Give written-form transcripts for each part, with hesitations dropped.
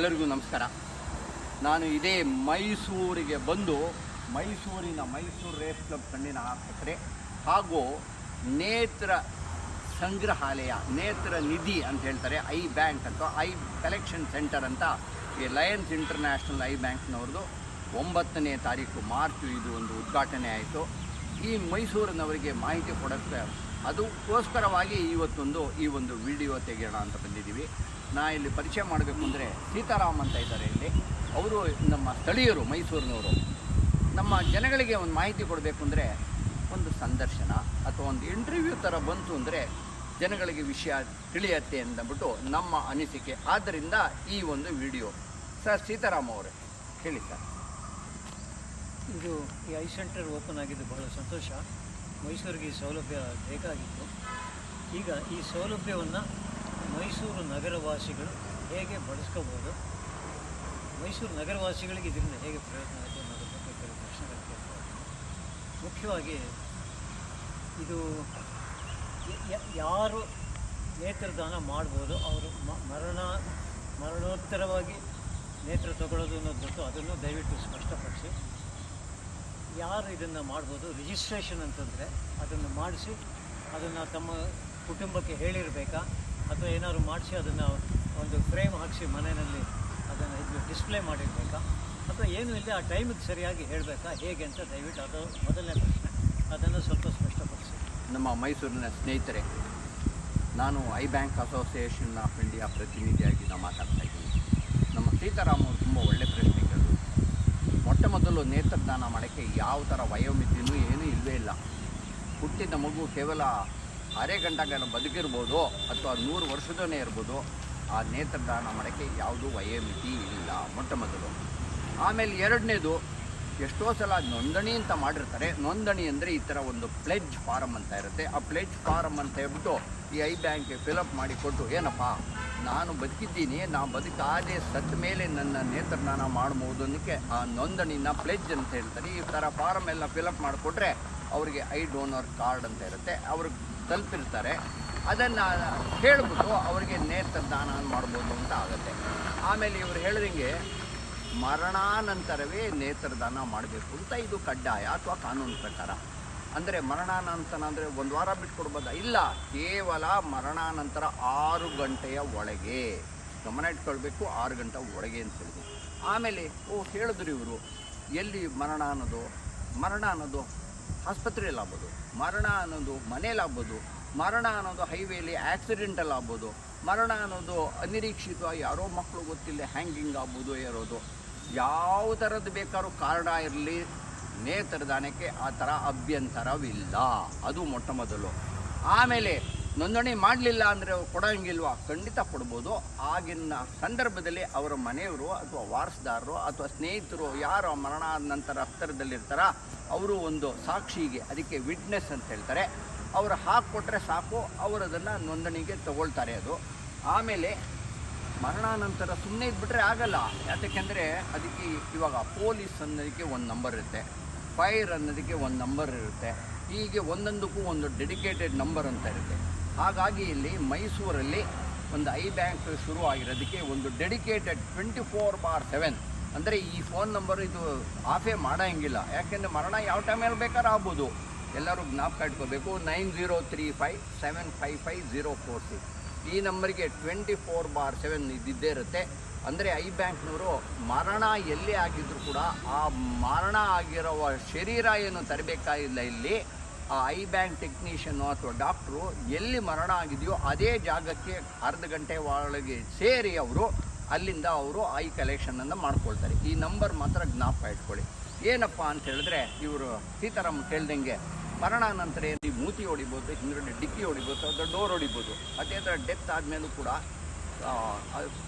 ಎಲ್ಲರಿಗೂ ನಮಸ್ಕಾರ. ನಾನು ಇದೇ ಮೈಸೂರಿಗೆ ಬಂದು ಮೈಸೂರಿನ ಮೈಸೂರು ರೇಸ್ ಕ್ಲಬ್ ಕಣ್ಣಿನ ಆಸ್ಪತ್ರೆ ಹಾಗೂ ನೇತ್ರ ಸಂಗ್ರಹಾಲಯ, ನೇತ್ರ ನಿಧಿ ಅಂತ ಹೇಳ್ತಾರೆ, ಐ ಬ್ಯಾಂಕ್ ಅಥವಾ ಐ ಕಲೆಕ್ಷನ್ ಸೆಂಟರ್ ಅಂತ ಈ ಲಯನ್ಸ್ ಇಂಟರ್ನ್ಯಾಷನಲ್ ಐ ಬ್ಯಾಂಕ್ನವ್ರದ್ದು 9ನೇ ತಾರೀಕು ಮಾರ್ಚ್ ಇದು ಒಂದು ಉದ್ಘಾಟನೆ ಆಯಿತು. ಈ ಮೈಸೂರಿನವರಿಗೆ ಮಾಹಿತಿ ಕೊಡೋಕ್ಕೆ ಅದಕ್ಕೋಸ್ಕರವಾಗಿ ಈ ಒಂದು ವಿಡಿಯೋ ತೆಗೆಯೋಣ ಅಂತ ಬಂದಿದ್ದೀವಿ. ನಾ ಇಲ್ಲಿ ಪರಿಚಯ ಮಾಡಬೇಕು ಅಂದರೆ ಸೀತಾರಾಮ್ ಅಂತ ಇದ್ದಾರೆ ಇಲ್ಲಿ. ಅವರು ನಮ್ಮ ಸ್ಥಳೀಯರು, ಮೈಸೂರಿನವರು. ನಮ್ಮ ಜನಗಳಿಗೆ ಒಂದು ಮಾಹಿತಿ ಕೊಡಬೇಕು ಅಂದರೆ ಒಂದು ಸಂದರ್ಶನ ಅಥವಾ ಒಂದು ಇಂಟರ್ವ್ಯೂ ಥರ ಬಂತು ಅಂದರೆ ಜನಗಳಿಗೆ ವಿಷಯ ತಿಳಿಯತ್ತೆ ಅಂದ್ಬಿಟ್ಟು ನಮ್ಮ ಅನಿಸಿಕೆ. ಆದ್ದರಿಂದ ಈ ಒಂದು ವಿಡಿಯೋ. ಸರ್ ಸೀತಾರಾಮ್ ಅವರೇ ಹೇಳಿ ಸರ್. ಇದು ಈ ಐ ಸೆಂಟರ್ ಓಪನ್ ಆಗಿದ್ದು ಬಹಳ ಸಂತೋಷ. ಮೈಸೂರಿಗೆ ಈ ಸೌಲಭ್ಯ ಬೇಕಾಗಿತ್ತು. ಈಗ ಈ ಸೌಲಭ್ಯವನ್ನು ಮೈಸೂರು ನಗರವಾಸಿಗಳು ಹೇಗೆ ಬಳಸ್ಕೋಬೋದು, ಮೈಸೂರು ನಗರವಾಸಿಗಳಿಗೆ ಇದರಿಂದ ಹೇಗೆ ಪ್ರಯೋಜನ ಆಯಿತು ಅನ್ನೋದ್ರ ಬಗ್ಗೆ ಕೆಲವು ಪ್ರಶ್ನೆಗಳು ಕೇಳ್ಬೋದು. ಮುಖ್ಯವಾಗಿ ಇದು ಯಾರು ನೇತ್ರದಾನ ಮಾಡ್ಬೋದು, ಅವರು ಮರಣೋತ್ತರವಾಗಿ ನೇತ್ರ ತಗೊಳ್ಳೋದು ಅನ್ನೋದು ಗೊತ್ತು, ಅದನ್ನು ದಯವಿಟ್ಟು ಸ್ಪಷ್ಟಪಡಿಸಿ. ಯಾರು ಇದನ್ನು ಮಾಡ್ಬೋದು, ರಿಜಿಸ್ಟ್ರೇಷನ್ ಅಂತಂದರೆ ಅದನ್ನು ಮಾಡಿಸಿ ಅದನ್ನು ತಮ್ಮ ಕುಟುಂಬಕ್ಕೆ ಹೇಳಿರಬೇಕಾ, ಅಥವಾ ಏನಾದ್ರು ಮಾಡಿಸಿ ಅದನ್ನು ಒಂದು ಫ್ರೇಮ್ ಹಾಕಿಸಿ ಮನೆಯಲ್ಲಿ ಅದನ್ನು ಡಿಸ್ಪ್ಲೇ ಮಾಡಿರಬೇಕಾ, ಅಥವಾ ಏನೂ ಇಲ್ಲದೆ ಆ ಟೈಮಿಗೆ ಸರಿಯಾಗಿ ಹೇಳಬೇಕಾ, ಹೇಗೆ ಅಂತ ದಯವಿಟ್ಟು ಅದು ಮೊದಲನೇ ಪ್ರಶ್ನೆ. ಅದನ್ನು ಸ್ವಲ್ಪ ಸ್ಪಷ್ಟಪಡಿಸಿ. ನಮ್ಮ ಮೈಸೂರಿನ ಸ್ನೇಹಿತರೆ, ನಾನು I bank association of India ಪ್ರತಿನಿಧಿಯಾಗಿ ನಾನು ಮಾತಾಡ್ತಾ ಇದ್ದೀನಿ. ನಮ್ಮ ಸೀತಾರಾಮ್ ಅವರು ತುಂಬ ಒಳ್ಳೆ ಪ್ರಶ್ನೆ ಕೇಳಿದ್ರು. ಮೊಟ್ಟ ಮೊದಲು ನೇತ್ರದಾನ ಮಾಡೋಕ್ಕೆ ಯಾವ ಥರ ವಯೋಮಿತಿನೂ ಏನೂ ಇಲ್ಲವೇ ಇಲ್ಲ. ಹುಟ್ಟಿದ ಮಗು ಕೇವಲ ಅರೆ ಗಂಟೆಗಳ ಬದುಕಿರ್ಬೋದು ಅಥವಾ 100 ವರ್ಷದನೇ ಇರ್ಬೋದು. ಆ ನೇತ್ರದಾನ ಮಾಡೋಕ್ಕೆ ಯಾವುದೂ ವಯೋಮಿತಿ ಇಲ್ಲ, ಮೊಟ್ಟ ಮೊದಲು. ಆಮೇಲೆ ಎರಡನೇದು, ಎಷ್ಟೋ ಸಲ ನೋಂದಣಿ ಅಂತ ಮಾಡಿರ್ತಾರೆ. ನೋಂದಣಿ ಅಂದರೆ ಈ ಥರ ಒಂದು ಪ್ಲೆಡ್ಜ್ ಫಾರಮ್ ಅಂತ ಇರುತ್ತೆ. ಆ ಪ್ಲೆಡ್ಜ್ ಫಾರಮ್ ಅಂತ ಹೇಳ್ಬಿಟ್ಟು ಈ ಐ ಬ್ಯಾಂಕ್ಗೆ ಫಿಲಪ್ ಮಾಡಿಕೊಟ್ಟು, ಏನಪ್ಪ ನಾನು ಬದುಕಿದ್ದೀನಿ, ನಾನು ಬದುಕಾದೆ ಸತ್ತ ಮೇಲೆ ನನ್ನ ನೇತ್ರದಾನ ಮಾಡ್ಬೋದು ಅನ್ನೋಕ್ಕೆ ಆ ನೋಂದಣಿನ ಪ್ಲೆಡ್ಜ್ ಅಂತ ಹೇಳ್ತಾರೆ. ಈ ಥರ ಫಾರಮ್ ಎಲ್ಲ ಫಿಲಪ್ ಮಾಡಿಕೊಟ್ರೆ ಅವರಿಗೆ ಐ ಡೋನರ್ ಕಾರ್ಡ್ ಅಂತ ಇರುತ್ತೆ, ಅವ್ರಿಗೆ ತಲುಪಿರ್ತಾರೆ. ಅದನ್ನು ಹೇಳಿಬಿಟ್ಟು ಅವರಿಗೆ ನೇತ್ರದಾನ ಮಾಡ್ಬೋದು ಅಂತ ಆಗುತ್ತೆ. ಆಮೇಲೆ ಇವರು ಹೇಳಿದಂಗೆ ಮರಣಾನಂತರವೇ ನೇತ್ರದಾನ ಮಾಡಬೇಕು ಅಂತ ಇದು ಕಡ್ಡಾಯ ಅಥವಾ ಕಾನೂನು ಪ್ರಕಾರ. ಅಂದರೆ ಮರಣಾನಂತರ ಅಂದರೆ 1 ವಾರ ಬಿಟ್ಕೊಡ್ಬೋದಾ? ಇಲ್ಲ, ಕೇವಲ ಮರಣಾನಂತರ 6 ಗಂಟೆಯ ಒಳಗೆ. ಗಮನ ಇಟ್ಕೊಳ್ಬೇಕು, 6 ಗಂಟೆ ಒಳಗೆ ಅಂತ ಹೇಳಿದ್ರು. ಆಮೇಲೆ ಹೇಳಿದ್ರು ಇವರು, ಎಲ್ಲಿ ಮರಣ ಅನ್ನೋದು ಆಸ್ಪತ್ರೆಯಲ್ಲಿ ಆಗ್ಬೋದು, ಮರಣ ಅನ್ನೋದು ಮನೇಲಾಗ್ಬೋದು, ಮರಣ ಅನ್ನೋದು ಹೈವೇಲಿ ಆಕ್ಸಿಡೆಂಟಲ್ಲಿ ಆಗ್ಬೋದು, ಮರಣ ಅನ್ನೋದು ಅನಿರೀಕ್ಷಿತವಾಗಿ ಯಾರೋ ಮಕ್ಕಳು ಗೊತ್ತಿಲ್ಲ ಹ್ಯಾಂಗಿಂಗ್ ಆಗ್ಬೋದು, ಇರೋದು ಯಾವ ಥರದ್ದು ಬೇಕಾದ್ರೂ ಕಾರಣ ಇರಲಿ, ನೇತ್ರದಾನಕ್ಕೆ ಆ ಥರ ಅಭ್ಯಂತರವಿಲ್ಲ. ಅದು ಮೊಟ್ಟ ಮೊದಲು. ಆಮೇಲೆ ನೋಂದಣಿ ಮಾಡಲಿಲ್ಲ ಅಂದರೆ ಕೊಡೋಂಗಿಲ್ವಾ? ಖಂಡಿತ ಕೊಡ್ಬೋದು. ಆಗಿನ ಸಂದರ್ಭದಲ್ಲಿ ಅವರ ಮನೆಯವರು ಅಥವಾ ವಾರಸುದಾರರು ಅಥವಾ ಸ್ನೇಹಿತರು ಯಾರು ಮರಣಾದ ನಂತರ ಹತ್ತಿರದಲ್ಲಿರ್ತಾರ ಅವರು ಒಂದು ಸಾಕ್ಷಿಗೆ, ಅದಕ್ಕೆ ವಿಟ್ನೆಸ್ ಅಂತ ಹೇಳ್ತಾರೆ, ಅವರು ಹಾಕಿಕೊಟ್ರೆ ಸಾಕು, ಅವರು ಅದನ್ನು ನೋಂದಣಿಗೆ ತಗೊಳ್ತಾರೆ. ಅದು ಆಮೇಲೆ ಮರಣಾನಂತರ ಸುಮ್ಮನೆ ಇದ್ಬಿಟ್ರೆ ಆಗಲ್ಲ. ಯಾಕೆಂದರೆ ಅದಕ್ಕೆ ಇವಾಗ ಪೊಲೀಸ್ ಅನ್ನೋದಕ್ಕೆ ಒಂದು ನಂಬರ್ ಇರುತ್ತೆ, ಫೈರ್ ಅನ್ನೋದಕ್ಕೆ ಒಂದು ನಂಬರ್ ಇರುತ್ತೆ, ಹೀಗೆ ಒಂದೊಂದಕ್ಕೂ ಒಂದು ಡೆಡಿಕೇಟೆಡ್ ನಂಬರ್ ಅಂತ ಇರುತ್ತೆ. ಹಾಗಾಗಿ ಇಲ್ಲಿ ಮೈಸೂರಲ್ಲಿ ಒಂದು ಐ ಬ್ಯಾಂಕ್ ಶುರು ಆಗಿರೋದಕ್ಕೆ ಒಂದು ಡೆಡಿಕೇಟೆಡ್ 24/7 ಅಂದರೆ ಈ ಫೋನ್ ನಂಬರ್ ಇದು ಆಫೇ ಮಾಡೋಂಗಿಲ್ಲ. ಯಾಕೆಂದರೆ ಮರಣ ಯಾವ ಟೈಮಲ್ಲಿ ಬೇಕಾದ್ರೂ ಆಗ್ಬೋದು. ಎಲ್ಲರೂ ಜ್ಞಾಪಕ ಇಟ್ಕೋಬೇಕು. 9035575504 ಈ ನಂಬರಿಗೆ 24/7 ಇದ್ದಿದ್ದೇ ಇರುತ್ತೆ. ಅಂದರೆ ಐ ಬ್ಯಾಂಕ್ನವರು ಮರಣ ಎಲ್ಲೇ ಆಗಿದ್ರು ಕೂಡ ಆ ಮರಣ ಆಗಿರುವ ಶರೀರ ಏನು ತರಬೇಕಾಗಿಲ್ಲ. ಇಲ್ಲಿ ಆ ಐ ಬ್ಯಾಂಕ್ ಟೆಕ್ನಿಷಿಯನ್ನು ಅಥವಾ ಡಾಕ್ಟ್ರು ಎಲ್ಲಿ ಮರಣ ಆಗಿದೆಯೋ ಅದೇ ಜಾಗಕ್ಕೆ ಅರ್ಧ ಗಂಟೆ ಒಳಗೆ ಸೇರಿ ಅಲ್ಲಿಂದ ಅವರು ಐ ಕಲೆಕ್ಷನನ್ನು ಮಾಡ್ಕೊಳ್ತಾರೆ. ಈ ನಂಬರ್ ಮಾತ್ರ ಜ್ಞಾಪಕ ಇಟ್ಕೊಳ್ಳಿ. ಏನಪ್ಪ ಅಂತ ಹೇಳಿದ್ರೆ, ಇವರು ಸೀತಾರಾಮ್ ಕೇಳ್ದಂಗೆ ಮರಣಾನಂತರ ಏನು ಮೂತಿ ಹೊಡಿಬೋದು, ಹಿಂದ್ಗಡೆ ಡಿಕ್ಕಿ ಹೊಡಿಬೋದು, ಅಥವಾ ಡೋರ್ ಹೊಡಿಬೋದು. ಅದೇ ಥರ ಡೆತ್ ಆದಮೇಲೂ ಕೂಡ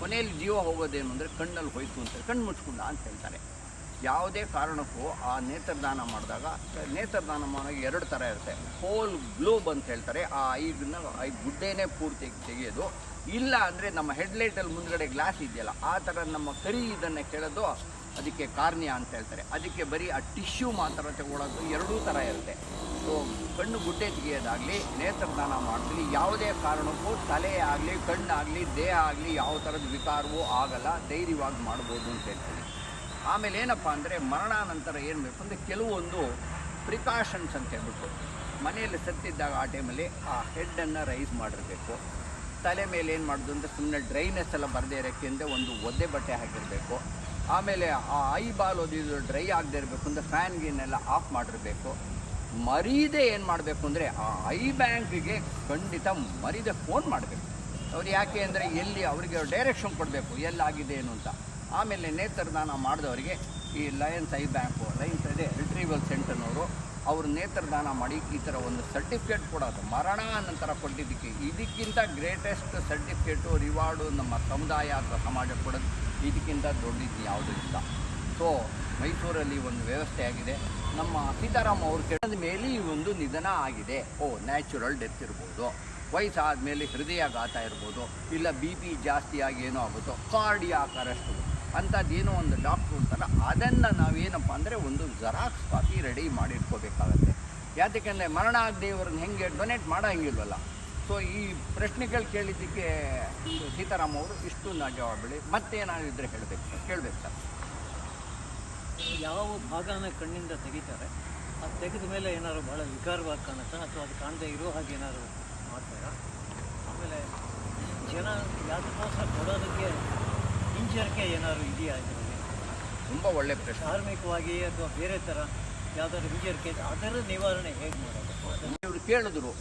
ಕೊನೆಯಲ್ಲಿ ಜೀವ ಹೋಗೋದೇನು ಅಂದರೆ ಕಣ್ಣಲ್ಲಿ ಹೋಯ್ತು ಅಂತ, ಕಣ್ಣು ಮುಚ್ಕೊಂಡ ಅಂತ ಹೇಳ್ತಾರೆ. ಯಾವುದೇ ಕಾರಣಕ್ಕೂ ಆ ನೇತ್ರದಾನ ಮಾಡಿದಾಗ, ನೇತ್ರದಾನ ಮಾಡೋಕ್ಕೆ 2 ಥರ ಇರುತ್ತೆ. ಹೋಲ್ ಗ್ಲೋಬ್ ಅಂತ ಹೇಳ್ತಾರೆ, ಆ ಐ ಗುಡ್ಡೆನೇ ಪೂರ್ತಿ ತೆಗೆಯೋದು. ಇಲ್ಲ ಅಂದರೆ ನಮ್ಮ ಹೆಡ್ಲೈಟಲ್ಲಿ ಮುಂದ್ಗಡೆ ಗ್ಲಾಸ್ ಇದೆಯಲ್ಲ ಆ ಥರ ನಮ್ಮ ಕರಿ ಇದನ್ನು ಕೆಳದು ಅದಕ್ಕೆ ಕಾರ್ನಿಯಾ ಅಂತ ಹೇಳ್ತಾರೆ. ಅದಕ್ಕೆ ಬರೀ ಆ ಟಿಶ್ಯೂ ಮಾತ್ರ ತಗೊಳ್ಳೋದು ಎರಡೂ ಥರ ಇರುತ್ತೆ. ಸೊ ಕಣ್ಣು ಗುಡ್ಡೆ ತೆಗೆಯೋದಾಗಲಿ ನೇತ್ರದಾನ ಮಾಡಿದ್ಲಿ ಯಾವುದೇ ಕಾರಣಕ್ಕೂ ತಲೆ ಆಗಲಿ ಕಣ್ಣಾಗಲಿ ದೇಹ ಆಗಲಿ ಯಾವ ಥರದ ವಿಕಾರವೂ ಆಗಲ್ಲ, ಧೈರ್ಯವಾಗಿ ಮಾಡ್ಬೋದು ಅಂತ ಹೇಳ್ತೀನಿ. ಆಮೇಲೆ ಏನಪ್ಪ ಅಂದರೆ ಮರಣಾನಂತರ ಏನು ಬೇಕು ಅಂದರೆ ಕೆಲವೊಂದು ಪ್ರಿಕಾಷನ್ಸ್ ಅಂತ ಹೇಳ್ಬಿಟ್ಟು ಮನೆಯಲ್ಲಿ ಸತ್ತಿದ್ದಾಗ ಆ ಟೈಮಲ್ಲಿ ಆ ಹೆಡ್ಡನ್ನು ರೈಸ್ ಮಾಡಿರಬೇಕು. ತಲೆ ಮೇಲೆ ಏನು ಮಾಡೋದು ಅಂದರೆ ಸುಮ್ಮನೆ ಡ್ರೈನೆಸ್ ಎಲ್ಲ ಬರದೇ ಇರೋಕ್ಕೆ ಅಂದರೆ ಒಂದು ಒದ್ದೆ ಬಟ್ಟೆ ಹಾಕಿರಬೇಕು. ಆಮೇಲೆ ಆ ಐ ಬಾಲ್ ಓದಿದ್ದು ಡ್ರೈ ಆಗದೆ ಇರಬೇಕು ಅಂದರೆ ಫ್ಯಾನ್ ಗೀನೆಲ್ಲ ಆಫ್ ಮಾಡಿರಬೇಕು. ಮರೀದೆ ಏನು ಮಾಡಬೇಕು ಅಂದರೆ ಆ ಐ ಬ್ಯಾಂಕ್ಗೆ ಖಂಡಿತ ಮರೀದೆ ಫೋನ್ ಮಾಡಬೇಕು. ಅವ್ರು ಯಾಕೆ ಅಂದರೆ ಎಲ್ಲಿ ಅವರಿಗೆ ಡೈರೆಕ್ಷನ್ ಕೊಡಬೇಕು ಎಲ್ಲಾಗಿದೆ ಏನು ಅಂತ. ಆಮೇಲೆ ನೇತ್ರದಾನ ಮಾಡಿದವರಿಗೆ ಈ ಲಯನ್ಸ್ ಐ ಬ್ಯಾಂಕು ಲಯನ್ಸ್ ಇದೆ ರಿಟ್ರೀವಲ್ ಸೆಂಟರ್ನವರು ಅವರು ನೇತ್ರದಾನ ಮಾಡಿ ಈ ಥರ ಒಂದು ಸರ್ಟಿಫಿಕೇಟ್ ಕೊಡೋದು ಮರಣಾನಂತರ ಕೊಟ್ಟಿದ್ದಕ್ಕೆ. ಇದಕ್ಕಿಂತ ಗ್ರೇಟೆಸ್ಟ್ ಸರ್ಟಿಫಿಕೇಟು ರಿವಾರ್ಡು ನಮ್ಮ ಸಮುದಾಯ ಅಥವಾ ಸಮಾಜ ಕೊಡೋದು ಇದಕ್ಕಿಂತ ದೊಡ್ಡದು ಯಾವುದೂ ಇಲ್ಲ. ಸೊ ಮೈಸೂರಲ್ಲಿ ಒಂದು ವ್ಯವಸ್ಥೆ ಆಗಿದೆ. ನಮ್ಮ ಸೀತಾರಾಮ್ ಅವ್ರು ಕೇಳಿದ ಮೇಲೆ ಈ ಒಂದು ನಿಧನ ಆಗಿದೆ. ನ್ಯಾಚುರಲ್ ಡೆತ್ ಇರ್ಬೋದು, ವಯಸ್ಸಾದ ಮೇಲೆ ಹೃದಯಾಘಾತ ಇರ್ಬೋದು, ಇಲ್ಲ BP ಜಾಸ್ತಿಯಾಗಿ ಏನೋ ಆಗುತ್ತೋ, ಕಾರ್ಡಿಯಾಕ್ ಅರೆಸ್ಟು ಅಂಥದ್ದೇನೋ ಒಂದು ಡಾಕ್ಟ್ರು ಅಂತಾರ. ಅದನ್ನು ನಾವೇನಪ್ಪ ಅಂದರೆ ಒಂದು ಜೆರಾಕ್ಸ್ ಕಾಪಿ ರೆಡಿ ಮಾಡಿಟ್ಕೋಬೇಕಾಗತ್ತೆ. ಯಾತಕ್ಕೆಂದರೆ ಮರಣ ಆಗದೆ ಇವ್ರನ್ನ ಹೆಂಗೆ ಡೊನೇಟ್ ಮಾಡೋಂಗಿಲ್ವಲ್ಲ. ಸೊ ಈ ಪ್ರಶ್ನೆಗಳು ಕೇಳಿದ್ದಕ್ಕೆ ಸೀತಾರಾಮ್ ಅವರು ಇಷ್ಟು ಜವಾಬ್ದಾರಿ ಮತ್ತೇನಾದ್ರು ಇದ್ದರೆ ಕೇಳಬೇಕು ಸರ್. ಯಾವ ಭಾಗನ ಕಣ್ಣಿಂದ ತೆಗಿತಾರೆ ಅದು ತೆಗೆದ ಮೇಲೆ ಏನಾದ್ರು ಭಾಳ ವಿಕಾರವಾಗಿ ಕಾಣುತ್ತಾ ಅಥವಾ ಅದು ಕಾಣದೇ ಇರೋ ಹಾಗೆ ಏನಾದ್ರು ಮಾಡ್ತಾರಾ? ಆಮೇಲೆ ಜನ ಯಾವ್ದಕ್ಕೋಸ್ಕರ ಕೊಡೋದಕ್ಕೆ ಹಿಂಜರಿಕೆ ಏನಾದ್ರು ಇದೆಯಾ ಇದರಲ್ಲಿ? ತುಂಬ ಒಳ್ಳೆ ಪ್ರಶ್ನೆ. ಧಾರ್ಮಿಕವಾಗಿ ಅಥವಾ ಬೇರೆ ಥರ ಯಾವ್ದಾದ್ರು ಹಿಂಜರಿಕೆ ಅದರ ನಿವಾರಣೆ ಹೇಗೆ ಮಾಡೋದು? ಇವರು ಕೇಳಿದ್ರು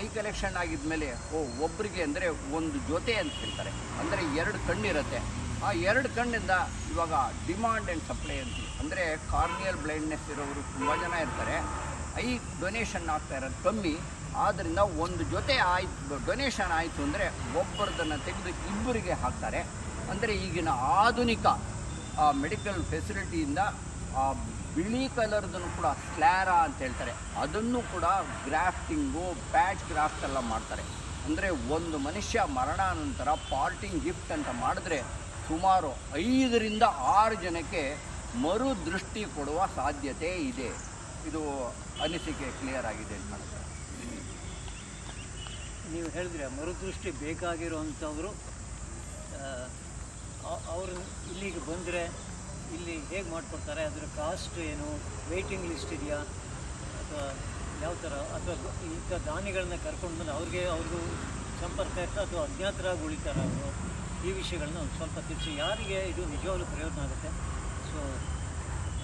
ಐ ಕಲೆಕ್ಷನ್ ಆಗಿದ್ಮೇಲೆ ಒಬ್ಬರಿಗೆ ಅಂದರೆ ಒಂದು ಜೊತೆ ಅಂತ ಹೇಳ್ತಾರೆ. ಅಂದರೆ 2 ಕಣ್ಣಿರುತ್ತೆ. ಆ 2 ಕಣ್ಣಿಂದ ಇವಾಗ ಡಿಮಾಂಡ್ ಆ್ಯಂಡ್ ಸಪ್ಲೈ ಅಂತ ಅಂದರೆ ಕಾರ್ನಿಯಲ್ ಬ್ಲೈಂಡ್ನೆಸ್ ಇರೋರು ತುಂಬ ಜನ ಇರ್ತಾರೆ. ಐ ಡೊನೇಷನ್ ಆಗ್ತಾ ಇರೋದು ಕಮ್ಮಿ. ಆದ್ದರಿಂದ ಒಂದು ಜೊತೆ ಆಯ್ತು ಡೊನೇಷನ್ ಆಯಿತು ಅಂದರೆ ಒಬ್ಬರದನ್ನು ತೆಗೆದು ಇಬ್ಬರಿಗೆ ಹಾಕ್ತಾರೆ. ಅಂದರೆ ಈಗಿನ ಆಧುನಿಕ ಮೆಡಿಕಲ್ ಫೆಸಿಲಿಟಿಯಿಂದ ಬಿಳಿ ಕಲರ್ದನ್ನು ಕೂಡ ಸ್ಕ್ಲಾರಾ ಅಂತ ಹೇಳ್ತಾರೆ, ಅದನ್ನು ಕೂಡ ಗ್ರಾಫ್ಟಿಂಗು ಪ್ಯಾಚ್ ಗ್ರಾಫ್ಟ್ ಎಲ್ಲ ಮಾಡ್ತಾರೆ. ಅಂದರೆ ಒಂದು ಮನುಷ್ಯ ಮರಣಾನಂತರ ಪಾರ್ಟಿಂಗ್ ಗಿಫ್ಟ್ ಅಂತ ಮಾಡಿದ್ರೆ ಸುಮಾರು 5 ರಿಂದ 6 ಜನಕ್ಕೆ ಮರು ದೃಷ್ಟಿ ಕೊಡುವ ಸಾಧ್ಯತೆ ಇದೆ. ಇದು ಅನಿಸಿಕೆ ಕ್ಲಿಯರ್ ಆಗಿದೆ ಅಂತ ಮಾಡ್ತಾರೆ. ನೀವು ಹೇಳಿದ್ರೆ ಮರುದೃಷ್ಟಿ ಬೇಕಾಗಿರುವಂಥವರು ಅವರು ಇಲ್ಲಿಗೆ ಬಂದರೆ ಇಲ್ಲಿ ಹೇಗೆ ಮಾಡಿಕೊಡ್ತಾರೆ? ಅದರ ಕಾಸ್ಟ್ ಏನು? ವೆಯ್ಟಿಂಗ್ ಲಿಸ್ಟ್ ಇದೆಯಾ ಅಥವಾ ಯಾವ ಥರ? ಅಥವಾ ಇಂಥ ದಾನಿಗಳನ್ನ ಕರ್ಕೊಂಡು ಬಂದು ಅವ್ರಿಗೂ ಸಂಪರ್ಕ ಇರ್ತಾ ಅಥವಾ ಅಜ್ಞಾತರಾಗಿ ಉಳಿತಾರ ಅವರು? ಈ ವಿಷಯಗಳನ್ನ ಒಂದು ಸ್ವಲ್ಪ ತಿಳಿಸಿ. ಯಾರಿಗೆ ಇದು ನಿಜವಾಗ್ಲೂ ಪ್ರಯೋಜನ ಆಗುತ್ತೆ? ಸೊ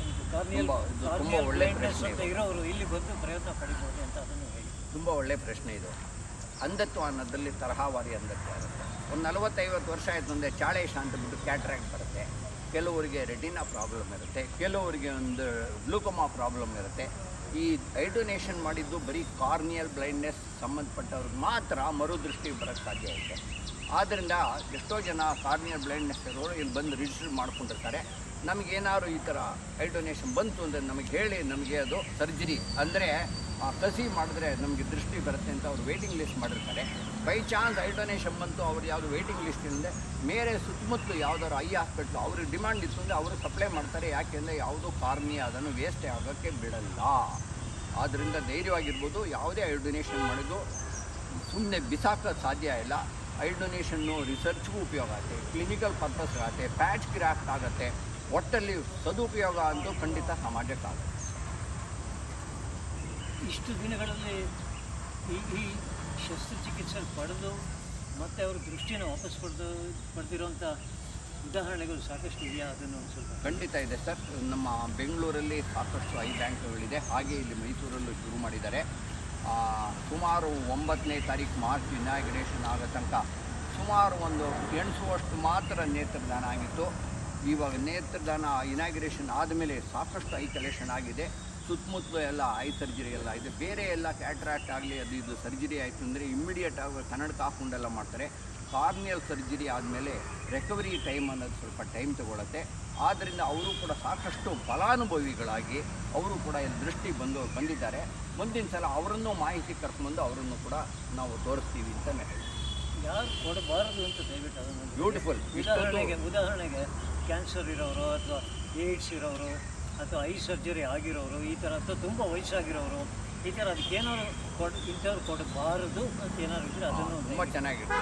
ಇದು ಕಾರ್ನಿಯಲ್ ಬ್ಲೈಂಡ್ನೆಸ್ ಅಂತ ಇರೋರು ಇಲ್ಲಿ ಬಂದು ಪ್ರಯತ್ನ ಪಡಿಬೋದು ಅಂತ ಅದನ್ನು ಹೇಳಿ. ತುಂಬ ಒಳ್ಳೆಯ ಪ್ರಶ್ನೆ ಇದು. ಅಂಧತ್ವ ಅನ್ನೋದ್ರಲ್ಲಿ ತರಹವಾರಿ ಅಂಧತ್ವ ಇರುತ್ತೆ. ಒಂದು 40-50 ವರ್ಷ ಆಯ್ತು ಅಂದರೆ ಚಾಳೇಶ ಅಂತ ಬಿಟ್ಟು ಕ್ಯಾಟ್ರಾಕ್ಟ್ ಬರುತ್ತೆ. ಕೆಲವರಿಗೆ ರೆಟಿನಾ ಪ್ರಾಬ್ಲಮ್ ಇರುತ್ತೆ, ಕೆಲವರಿಗೆ ಒಂದು ಗ್ಲೂಕೋಮಾ ಪ್ರಾಬ್ಲಮ್ ಇರುತ್ತೆ. ಈ ಐ ಡೊನೇಷನ್ ಮಾಡಿದ್ದು ಬರೀ ಕಾರ್ನಿಯಲ್ ಬ್ಲೈಂಡ್ನೆಸ್ ಸಂಬಂಧಪಟ್ಟವ್ರಿಗೆ ಮಾತ್ರ ಮರುದೃಷ್ಟಿ ಬರೋಕ್ಕೆ ಸಾಧ್ಯ ಇದೆ. ಆದ್ದರಿಂದ ಎಷ್ಟೋ ಜನ ಕಾರ್ನಿಯಲ್ ಬ್ಲೈಂಡ್ನೆಸ್ ಇರೋರು ಇಲ್ಲಿ ಬಂದು ರಿಜಿಸ್ಟರ್ ಮಾಡ್ಕೊಂಡಿರ್ತಾರೆ. ನಮಗೇನಾದ್ರು ಈ ಥರ ಐ ಡೊನೇಷನ್ ಬಂತು ಅಂದರೆ ನಮಗೆ ಹೇಳಿ, ನಮಗೆ ಅದು ಸರ್ಜರಿ ಅಂದರೆ ಕಸಿ ಮಾಡಿದ್ರೆ ನಮಗೆ ದೃಷ್ಟಿ ಬರುತ್ತೆ ಅಂತ ಅವ್ರು ವೆಯ್ಟಿಂಗ್ ಲಿಸ್ಟ್ ಮಾಡಿರ್ತಾರೆ. ಬೈ ಚಾನ್ಸ್ ಐ ಡೊನೇಷನ್ ಬಂತು, ಅವ್ರು ಯಾವುದು ವೆಯ್ಟಿಂಗ್ ಲಿಸ್ಟ್ ಇಲ್ಲದೆ ಮೇರೆ ಸುತ್ತಮುತ್ತಲು ಯಾವ್ದಾದ್ರು ಐ ಹಾಸ್ಪಿಟ್ಲು ಅವ್ರಿಗೆ ಡಿಮಾಂಡ್ ಇತ್ತು ಅಂದರೆ ಅವರು ಸಪ್ಲೈ ಮಾಡ್ತಾರೆ. ಯಾಕೆಂದರೆ ಯಾವುದೋ ಕಾರ್ನಿಯಾ ಅದನ್ನು ವೇಸ್ಟೇ ಆಗೋಕ್ಕೆ ಬಿಡಲ್ಲ. ಆದ್ದರಿಂದ ಧೈರ್ಯವಾಗಿರ್ಬೋದು. ಯಾವುದೇ ಐ ಡೊನೇಷನ್ ಮಾಡಿದ್ದು ಸುಮ್ಮನೆ ಬಿಸಾಕೋದು ಸಾಧ್ಯ ಇಲ್ಲ. ಐ ಡೊನೇಷನ್ನು ರಿಸರ್ಚ್ಗೂ ಉಪಯೋಗ ಆಗುತ್ತೆ, ಕ್ಲಿನಿಕಲ್ ಪರ್ಪಸ್ ಆಗುತ್ತೆ, ಪ್ಯಾಚ್ ಕ್ರಾಫ್ಟ್ ಆಗುತ್ತೆ. ಒಟ್ಟಲ್ಲಿ ಸದುಪಯೋಗ ಅಂತೂ ಖಂಡಿತ ಸಮಾಜಕ್ಕಾಗುತ್ತೆ. ಇಷ್ಟು ದಿನಗಳಲ್ಲಿ ಈ ಶಸ್ತ್ರಚಿಕಿತ್ಸೆ ಪಡೆದು ಮತ್ತೆ ಅವರು ದೃಷ್ಟಿನ ವಾಪಸ್ ಪಡೆದಿರೋಂಥ ಉದಾಹರಣೆಗಳು ಸಾಕಷ್ಟು ಇದೆಯಾ? ಅದನ್ನು ಸ್ವಲ್ಪ ಖಂಡಿತ ಇದೆ ಸರ್. ನಮ್ಮ ಬೆಂಗಳೂರಲ್ಲಿ ಸಾಕಷ್ಟು ಐ ಬ್ಯಾಂಕ್ಗಳಿದೆ. ಹಾಗೆ ಇಲ್ಲಿ ಮೈಸೂರಲ್ಲೂ ಶುರು ಮಾಡಿದ್ದಾರೆ. ಸುಮಾರು 9ನೇ ತಾರೀಕು ಮಾರ್ಚ್ ಇನಾಗ್ರೇಷನ್ ಆಗೋ ತನಕ ಸುಮಾರು ಒಂದು ಎಣಿಸುವಷ್ಟು ಮಾತ್ರ ನೇತ್ರದಾನ ಆಗಿತ್ತು. ಇವಾಗ ನೇತ್ರದಾನ ಇನಾಗ್ರೇಷನ್ ಆದಮೇಲೆ ಸಾಕಷ್ಟು ಐ ಕಲೆಕ್ಷನ್ ಆಗಿದೆ. ಸುತ್ತಮುತ್ತಲು ಎಲ್ಲ ಐ ಸರ್ಜರಿ ಎಲ್ಲ ಇದೆ. ಬೇರೆ ಎಲ್ಲ ಕ್ಯಾಟ್ರಾಕ್ಟ್ ಆಗಲಿ ಅದು ಇದು ಸರ್ಜರಿ ಆಯಿತು ಅಂದರೆ ಇಮ್ಮಿಡಿಯೇಟ್ ಆಗಿ ಕನ್ನಡಕ ಹಾಕೊಂಡೆಲ್ಲ ಮಾಡ್ತಾರೆ. ಕಾರ್ನಿಯಲ್ ಸರ್ಜರಿ ಆದಮೇಲೆ ರಿಕವರಿ ಟೈಮ್ ಅನ್ನೋದು ಸ್ವಲ್ಪ ಟೈಮ್ ತಗೊಳುತ್ತೆ. ಆದ್ದರಿಂದ ಅವರು ಕೂಡ ಸಾಕಷ್ಟು ಫಲಾನುಭವಿಗಳಾಗಿ ಅವರು ಕೂಡ ಇಲ್ಲಿ ದೃಷ್ಟಿ ಬಂದಿದ್ದಾರೆ. ಮುಂದಿನ ಸಲ ಅವರನ್ನು ಮಾಹಿತಿ ಕರ್ಕೊಂಡು ಅವರನ್ನು ಕೂಡ ನಾವು ತೋರಿಸ್ತೀವಿ ಅಂತ ಹೇಳಿ. ಯಾರು ಕೊಡಬಾರದು ಅಂತ ದಯವಿಟ್ಟು ಅದನ್ನು ಬ್ಯೂಟಿಫುಲ್. ಉದಾಹರಣೆಗೆ ಕ್ಯಾನ್ಸರ್ ಇರೋರು ಅಥವಾ ಏಡ್ಸ್ ಇರೋರು ಅಥವಾ ಐ ಸರ್ಜರಿ ಆಗಿರೋರು ಈ ಥರ ಅಥವಾ ತುಂಬ ವಯಸ್ಸಾಗಿರೋರು ಈ ಥರ ಅದಕ್ಕೇನಾದ್ರು ಇಂಥವ್ರು ಕೊಡಬಾರದು ಅಂತ ಏನಾದ್ರು ಇದ್ದರೆ ಅದನ್ನು ತುಂಬ ಚೆನ್ನಾಗಿದೆ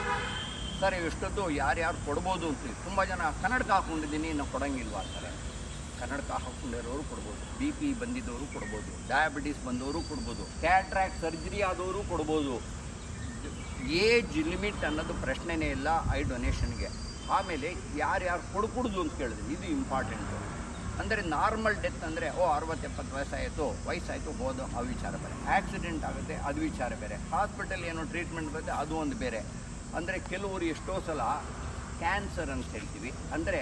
ಸರ್. ಎಷ್ಟೊತ್ತು ಯಾರ್ಯಾರು ಕೊಡ್ಬೋದು ಅಂತೇಳಿ ತುಂಬ ಜನ ಕನ್ನಡಕ ಹಾಕ್ಕೊಂಡಿದ್ದೀನಿ ನಾವು ಕೊಡೋಂಗಿಲ್ವಾ ಸರ್? ಕನ್ನಡಕ ಹಾಕ್ಕೊಂಡಿರೋರು ಕೊಡ್ಬೋದು, ಬಿ ಪಿ ಬಂದಿದ್ದವರು ಕೊಡ್ಬೋದು, ಡಯಾಬಿಟೀಸ್ ಬಂದವರು ಕೊಡ್ಬೋದು, ಕ್ಯಾಟ್ರಾಕ್ಟ್ ಸರ್ಜರಿ ಆದವರು ಕೊಡ್ಬೋದು. ಏಜ್ ಲಿಮಿಟ್ ಅನ್ನೋದು ಪ್ರಶ್ನೆನೇ ಇಲ್ಲ ಐ ಡೊನೇಷನ್ಗೆ. ಆಮೇಲೆ ಯಾರ್ಯಾರು ಕೊಡ್ಕೊಡ್ದು ಅಂತ ಕೇಳಿದ್ವಿ, ಇದು ಇಂಪಾರ್ಟೆಂಟು. ಅಂದರೆ ನಾರ್ಮಲ್ ಡೆತ್ ಅಂದರೆ 60-70 ವಯಸ್ಸಾಯಿತು ಹೋದು ಆ ವಿಚಾರ ಬೇರೆ, ಆಕ್ಸಿಡೆಂಟ್ ಆಗುತ್ತೆ ಅದು ವಿಚಾರ ಬೇರೆ, ಹಾಸ್ಪಿಟಲ್ ಏನೋ ಟ್ರೀಟ್ಮೆಂಟ್ ಬರುತ್ತೆ ಅದು ಒಂದು ಬೇರೆ. ಅಂದರೆ ಕೆಲವರು ಎಷ್ಟೋ ಸಲ ಕ್ಯಾನ್ಸರ್ ಅಂತ ಹೇಳ್ತೀವಿ, ಅಂದರೆ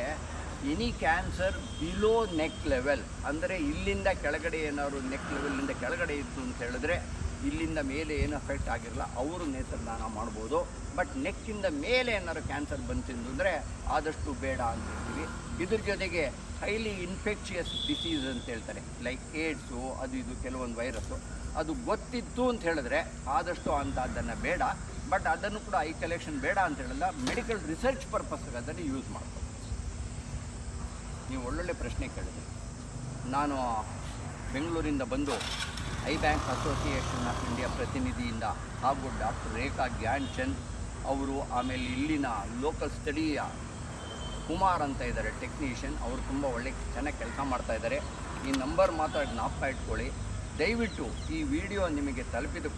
any cancer below neck level, ಅಂದರೆ ಇಲ್ಲಿಂದ ಕೆಳಗಡೆ ಏನಾದ್ರು ನೆಕ್ ಲೆವೆಲ್ಲಿಂದ ಕೆಳಗಡೆ ಇತ್ತು ಅಂತ ಹೇಳಿದ್ರೆ ಇಲ್ಲಿಂದ ಮೇಲೆ ಏನು ಎಫೆಕ್ಟ್ ಆಗಿರಲ್ಲ, ಅವರು ನೇತ್ರದಾನ ಮಾಡ್ಬೋದು. ಬಟ್ ನೆಕ್ಕಿಂದ ಮೇಲೆ ಏನಾದ್ರು ಕ್ಯಾನ್ಸರ್ ಬಂತಿದ್ದು ಅಂದರೆ ಆದಷ್ಟು ಬೇಡ ಅಂತ ಹೇಳ್ತೀವಿ. ಇದ್ರ ಜೊತೆಗೆ ಹೈಲಿ ಇನ್ಫೆಕ್ಷಿಯಸ್ ಡಿಸೀಸ್ ಅಂತ ಹೇಳ್ತಾರೆ, ಲೈಕ್ ಏಡ್ಸು ಅದು ಇದು ಕೆಲವೊಂದು ವೈರಸ್ಸು, ಅದು ಗೊತ್ತಿತ್ತು ಅಂತ ಹೇಳಿದ್ರೆ ಆದಷ್ಟು ಅಂಥದ್ದನ್ನು ಬೇಡ. ಬಟ್ ಅದನ್ನು ಕೂಡ ಐ ಕಲೆಕ್ಷನ್ ಬೇಡ ಅಂತ ಹೇಳಲ್ಲ, ಮೆಡಿಕಲ್ ರಿಸರ್ಚ್ ಪರ್ಪಸ್ಗೆ ಅದನ್ನು ಯೂಸ್ ಮಾಡ್ಬೋದು. ನೀವು ಒಳ್ಳೊಳ್ಳೆ ಪ್ರಶ್ನೆ ಕೇಳಿದ್ರಿ. ನಾನು ಬೆಂಗಳೂರಿಂದ ಬಂದು I bank association of India ಪ್ರತಿನಿಧಿಯಿಂದ ಹಾಗೂ ಡಾಕ್ಟರ್ ರೇಖಾ ಗ್ಯಾನ್ಚಂದ್ ಅವರು, ಆಮೇಲೆ ಇಲ್ಲಿನ ಲೋಕಲ್ ಸ್ಟಡಿಯ ಕುಮಾರ್ ಅಂತ ಇದ್ದಾರೆ ಟೆಕ್ನಿಷಿಯನ್, ಅವರು ತುಂಬ ಚೆನ್ನಾಗಿ ಕೆಲಸ ಮಾಡ್ತಾ ಇದ್ದಾರೆ. ಈ ನಂಬರ್ ಮಾತ್ರ ಜ್ಞಾಪಕ ಇಟ್ಕೊಳ್ಳಿ. ದಯವಿಟ್ಟು ಈ ವಿಡಿಯೋ ನಿಮಗೆ ತಲುಪಿದ